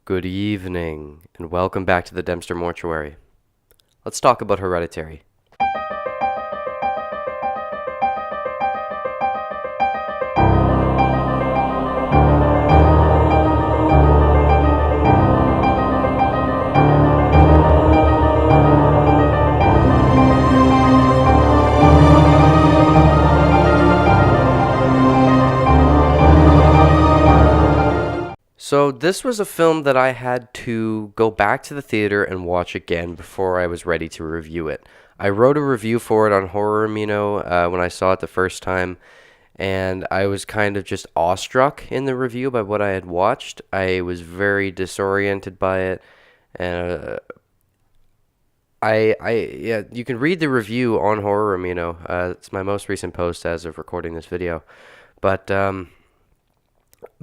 Good evening, and welcome back to the Dempster Mortuary. Let's talk about Hereditary. So, this was a film that I had to go back to the theater and watch again before I was ready to review it. I wrote a review for it on Horror Amino when I saw it the first time, and I was kind of just awestruck in the review by what I had watched. I was very disoriented by it, and yeah, you can read the review on Horror Amino. It's my most recent post as of recording this video, but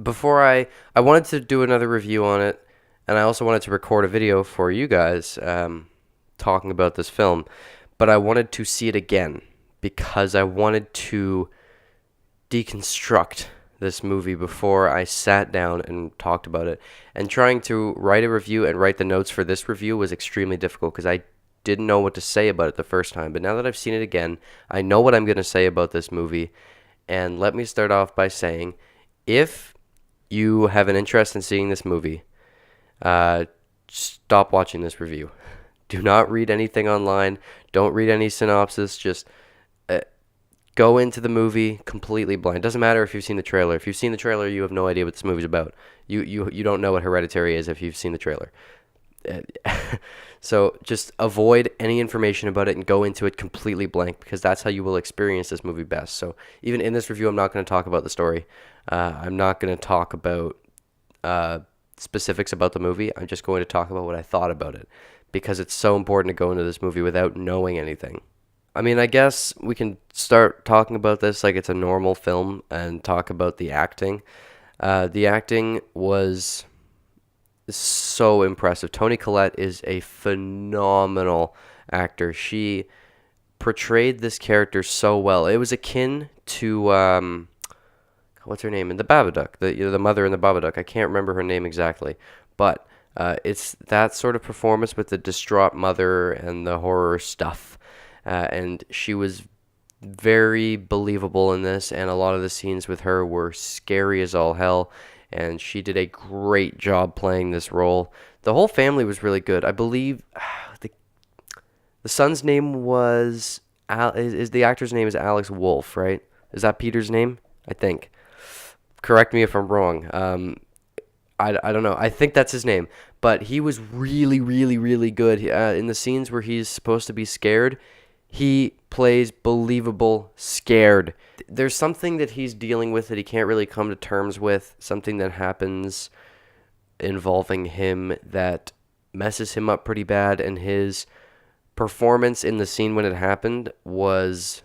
before I wanted to do another review on it, and I also wanted to record a video for you guys talking about this film, but I wanted to see it again because I wanted to deconstruct this movie before I sat down and talked about it. And trying to write a review and write the notes for this review was extremely difficult because I didn't know what to say about it the first time. But now that I've seen it again, I know what I'm going to say about this movie. And let me start off by saying, if you have an interest in seeing this movie, stop watching this review. Do not read anything online. Don't read any synopsis. Just go into the movie completely blind. Doesn't matter if you've seen the trailer. If you've seen the trailer, you have no idea what this movie's about. You don't know what Hereditary is if you've seen the trailer. So just avoid any information about it and go into it completely blank because that's how you will experience this movie best. So even in this review, I'm not going to talk about the story. I'm not going to talk about specifics about the movie. I'm just going to talk about what I thought about it because it's so important to go into this movie without knowing anything. I mean, I guess we can start talking about this like it's a normal film and talk about the acting. The acting was so impressive. Toni Collette is a phenomenal actor. She portrayed this character so well. It was akin to what's her name in the Babadook, the mother in the Babadook. I can't remember her name exactly, but it's that sort of performance with the distraught mother and the horror stuff. And she was very believable in this, and a lot of the scenes with her were scary as all hell. And she did a great job playing this role. The whole family was really good. I believe the son's name was is the actor's name is Alex Wolff, right? Is that Peter's name? I think. Correct me if I'm wrong. I don't know. I think that's his name. But he was really, really, really good. In the scenes where he's supposed to be scared, he plays believable scared. There's something that he's dealing with that he can't really come to terms with, something that happens involving him that messes him up pretty bad, and his performance in the scene when it happened was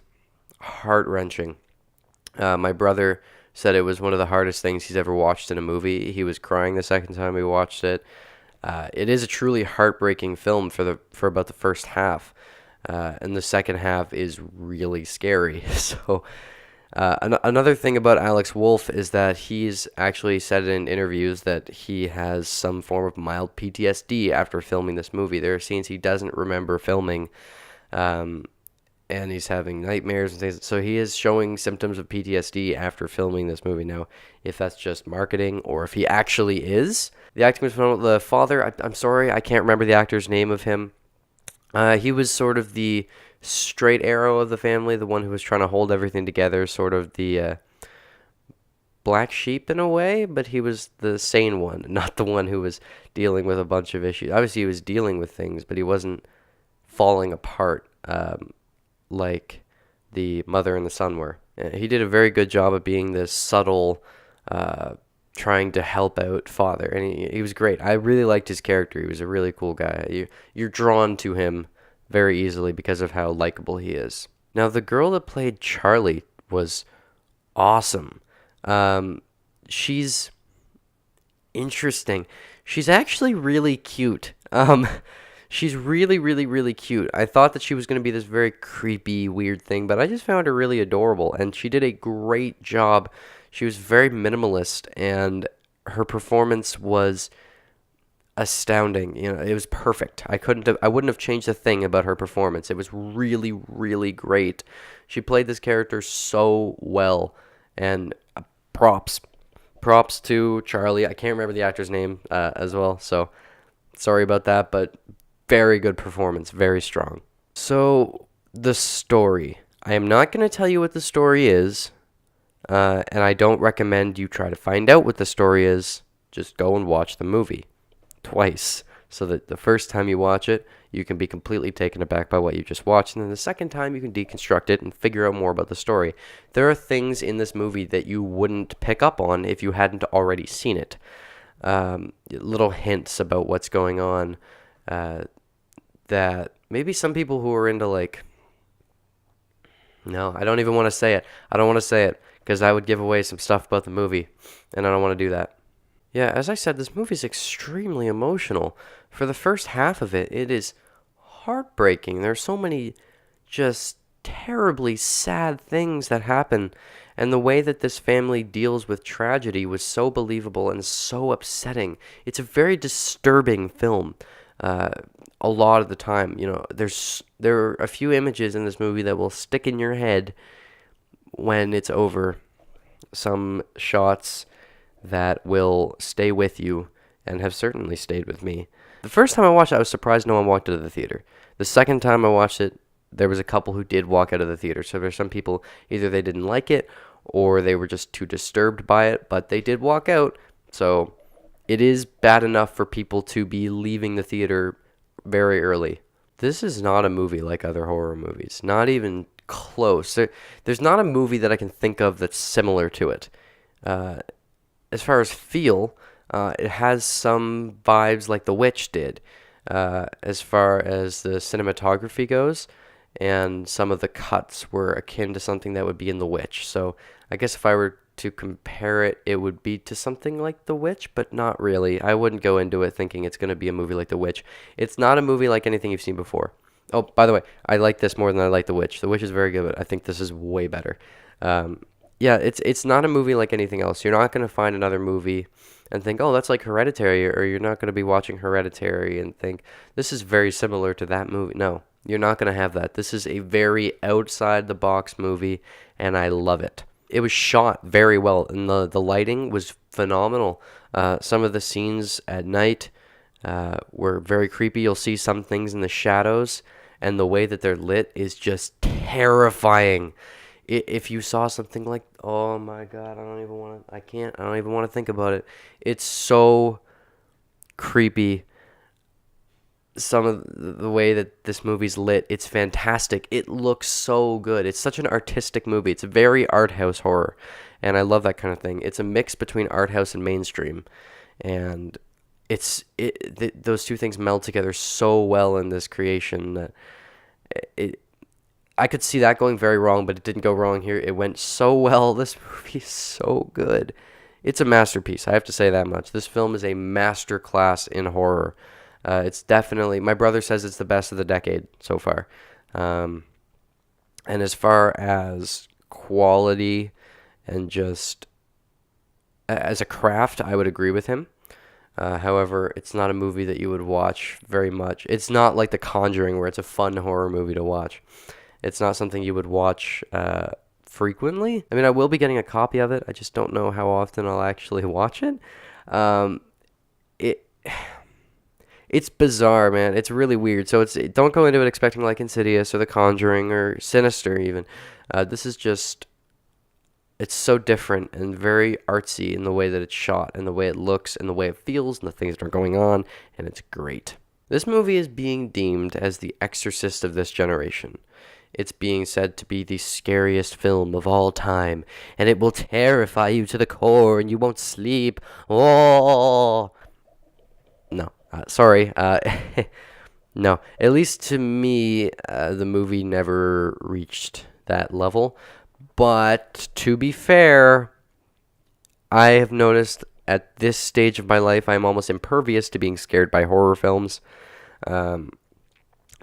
heart-wrenching. My brother said it was one of the hardest things he's ever watched in a movie. He was crying the second time we watched it. It is a truly heartbreaking film for about the first half. And the second half is really scary. So another thing about Alex Wolff is that he's actually said in interviews that he has some form of mild PTSD after filming this movie. There are scenes he doesn't remember filming, and he's having nightmares and things. So he is showing symptoms of PTSD after filming this movie. Now, if that's just marketing or if he actually is. The acting was phenomenal. The father, I'm sorry, I can't remember the actor's name of him. He was sort of the straight arrow of the family, the one who was trying to hold everything together, sort of the black sheep in a way, but he was the sane one, not the one who was dealing with a bunch of issues. Obviously, he was dealing with things, but he wasn't falling apart like the mother and the son were. He did a very good job of being this subtle, trying to help out father, and he was great. I really liked his character. He was a really cool guy. You're drawn to him very easily because of how likable he is. Now, the girl that played Charlie was awesome. She's interesting. She's actually really cute. She's really, really, really cute. I thought that she was going to be this very creepy, weird thing, but I just found her really adorable, and she did a great job. She was very minimalist, and her performance was astounding. It was perfect. I wouldn't have changed a thing about her performance. It was really, really great. She played this character so well, and props. Props to Charlie. I can't remember the actor's name as well, so sorry about that, but very good performance, very strong. So, the story. I am not going to tell you what the story is, and I don't recommend you try to find out what the story is. Just go and watch the movie twice, so that the first time you watch it, you can be completely taken aback by what you just watched, and then the second time you can deconstruct it and figure out more about the story. There are things in this movie that you wouldn't pick up on if you hadn't already seen it. Little hints about what's going on that maybe some people who are into, like, no, I don't even want to say it. I don't want to say it because I would give away some stuff about the movie, and I don't want to do that. Yeah, as I said, this movie is extremely emotional. For the first half of it, it is heartbreaking. There are so many just terribly sad things that happen, and the way that this family deals with tragedy was so believable and so upsetting. It's a very disturbing film. A lot of the time, there are a few images in this movie that will stick in your head when it's over. Some shots that will stay with you and have certainly stayed with me. The first time I watched it, I was surprised no one walked out of the theater. The second time I watched it, there was a couple who did walk out of the theater. So there's some people, either they didn't like it or they were just too disturbed by it, but they did walk out. So it is bad enough for people to be leaving the theater very early. This is not a movie like other horror movies. Not even close. There's not a movie that I can think of that's similar to it. As far as feel, it has some vibes like The Witch did, as far as the cinematography goes, and some of the cuts were akin to something that would be in The Witch. So I guess if I were to compare it, it would be to something like The Witch, but not really. I wouldn't go into it thinking it's going to be a movie like The Witch. It's not a movie like anything you've seen before. Oh, by the way, I like this more than I like The Witch. The Witch is very good, but I think this is way better. Yeah, it's not a movie like anything else. You're not going to find another movie and think, oh, that's like Hereditary, or you're not going to be watching Hereditary and think, this is very similar to that movie. No, you're not going to have that. This is a very outside-the-box movie, and I love it. It was shot very well, and the lighting was phenomenal. Some of the scenes at night were very creepy. You'll see some things in the shadows, and the way that they're lit is just terrifying. If you saw something like, oh my God, I don't even want to think about it. It's so creepy. Some of the way that this movie's lit, it's fantastic. It looks so good. It's such an artistic movie. It's very art house horror, and I love that kind of thing. It's a mix between art house and mainstream, and those two things meld together so well in this creation that I could see that going very wrong, but it didn't go wrong here. It went so well. This movie is so good. It's a masterpiece. I have to say that much. This film is a masterclass in horror. It's definitely, my brother says it's the best of the decade so far. And as far as quality and just as a craft, I would agree with him. However, it's not a movie that you would watch very much. It's not like The Conjuring, where it's a fun horror movie to watch. It's not something you would watch frequently. I mean, I will be getting a copy of it. I just don't know how often I'll actually watch it. It's bizarre, man. It's really weird. So don't go into it expecting like Insidious or The Conjuring or Sinister even. This is just, it's so different and very artsy in the way that it's shot and the way it looks and the way it feels and the things that are going on, and it's great. This movie is being deemed as the Exorcist of this generation. It's being said to be the scariest film of all time, and it will terrify you to the core, and you won't sleep. Oh, no, sorry. No, at least to me, the movie never reached that level. But to be fair, I have noticed at this stage of my life, I'm almost impervious to being scared by horror films.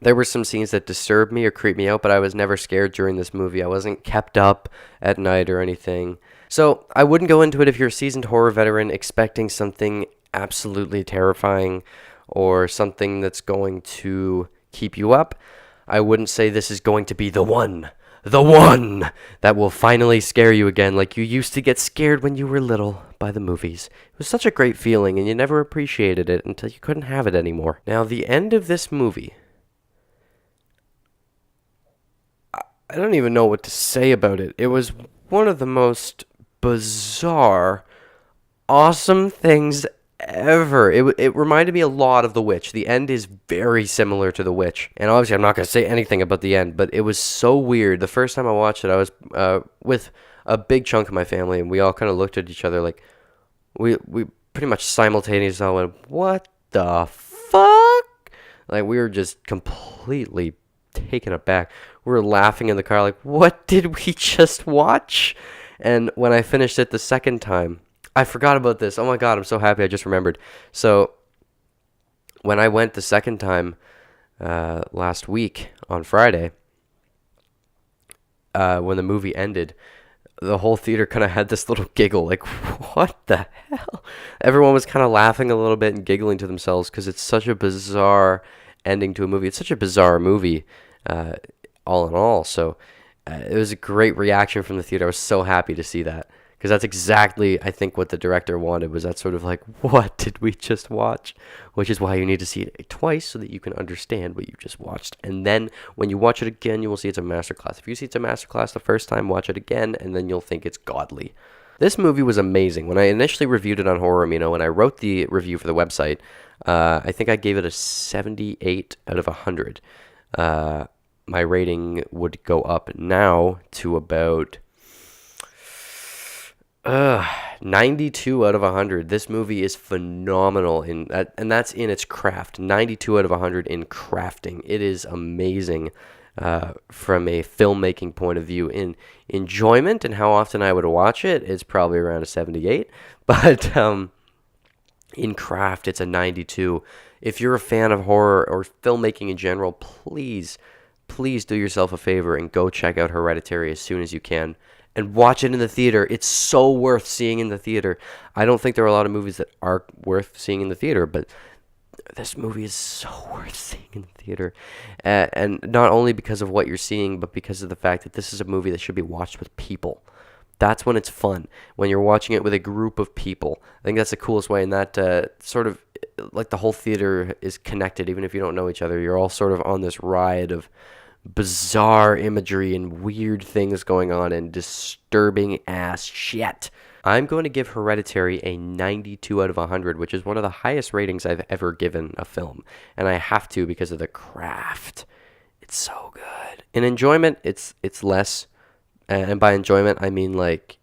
There were some scenes that disturbed me or creeped me out, but I was never scared during this movie. I wasn't kept up at night or anything. So I wouldn't go into it if you're a seasoned horror veteran expecting something absolutely terrifying or something that's going to keep you up, I wouldn't say this is going to be the one that will finally scare you again like you used to get scared when you were little by the movies. It was such a great feeling, and you never appreciated it until you couldn't have it anymore. Now, the end of this movie, I don't even know what to say about it. It was one of the most bizarre, awesome things ever. It reminded me a lot of The Witch. The end is very similar to The Witch. And obviously, I'm not going to say anything about the end, but it was so weird. The first time I watched it, I was with a big chunk of my family, and we all kind of looked at each other like, we pretty much simultaneously all went, what the fuck? Like, we were just completely taken aback. We were laughing in the car like, what did we just watch? And when I finished it the second time, I forgot about this. Oh my God, I'm so happy I just remembered. So when I went the second time last week on Friday, when the movie ended, the whole theater kind of had this little giggle, like, what the hell? Everyone was kind of laughing a little bit and giggling to themselves because it's such a bizarre ending to a movie. It's such a bizarre movie, all in all. So it was a great reaction from the theater. I was so happy to see that. Because that's exactly, I think, what the director wanted, was that sort of like, what did we just watch? Which is why you need to see it twice so that you can understand what you just watched. And then when you watch it again, you will see it's a masterclass. If you see it's a masterclass the first time, watch it again, and then you'll think it's godly. This movie was amazing. When I initially reviewed it on Horror Amino, when I wrote the review for the website, I think I gave it a 78 out of 100. My rating would go up now to about 92 out of 100. This movie is phenomenal and that's in its craft. 92 out of 100 in crafting. It is amazing from a filmmaking point of view. In enjoyment and how often I would watch it, it's probably around a 78. But in craft, it's a 92. If you're a fan of horror or filmmaking in general, please do yourself a favor and go check out Hereditary as soon as you can. And watch it in the theater. It's so worth seeing in the theater. I don't think there are a lot of movies that are worth seeing in the theater, but this movie is so worth seeing in the theater. And not only because of what you're seeing, but because of the fact that this is a movie that should be watched with people. That's when it's fun, when you're watching it with a group of people. I think that's the coolest way, and that sort of, like, the whole theater is connected, even if you don't know each other. You're all sort of on this ride of bizarre imagery and weird things going on and disturbing ass shit. I'm going to give Hereditary a 92 out of 100, which is one of the highest ratings I've ever given a film. And I have to because of the craft. It's so good. In enjoyment, it's less. And by enjoyment, I mean, like,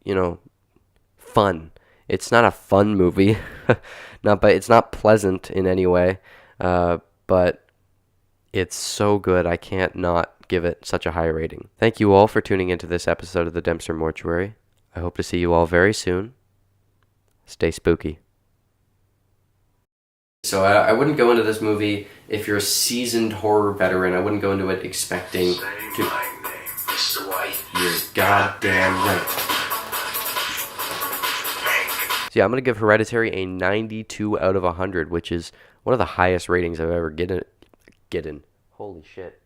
fun. It's not a fun movie. It's not pleasant in any way. But it's so good, I can't not give it such a high rating. Thank you all for tuning into this episode of the Dempster Mortuary. I hope to see you all very soon. Stay spooky. So I wouldn't go into this movie, if you're a seasoned horror veteran, I wouldn't go into it expecting to... my name, Mr. White. You're goddamn right. So yeah, I'm going to give Hereditary a 92 out of 100, which is one of the highest ratings I've ever gotten. Holy shit.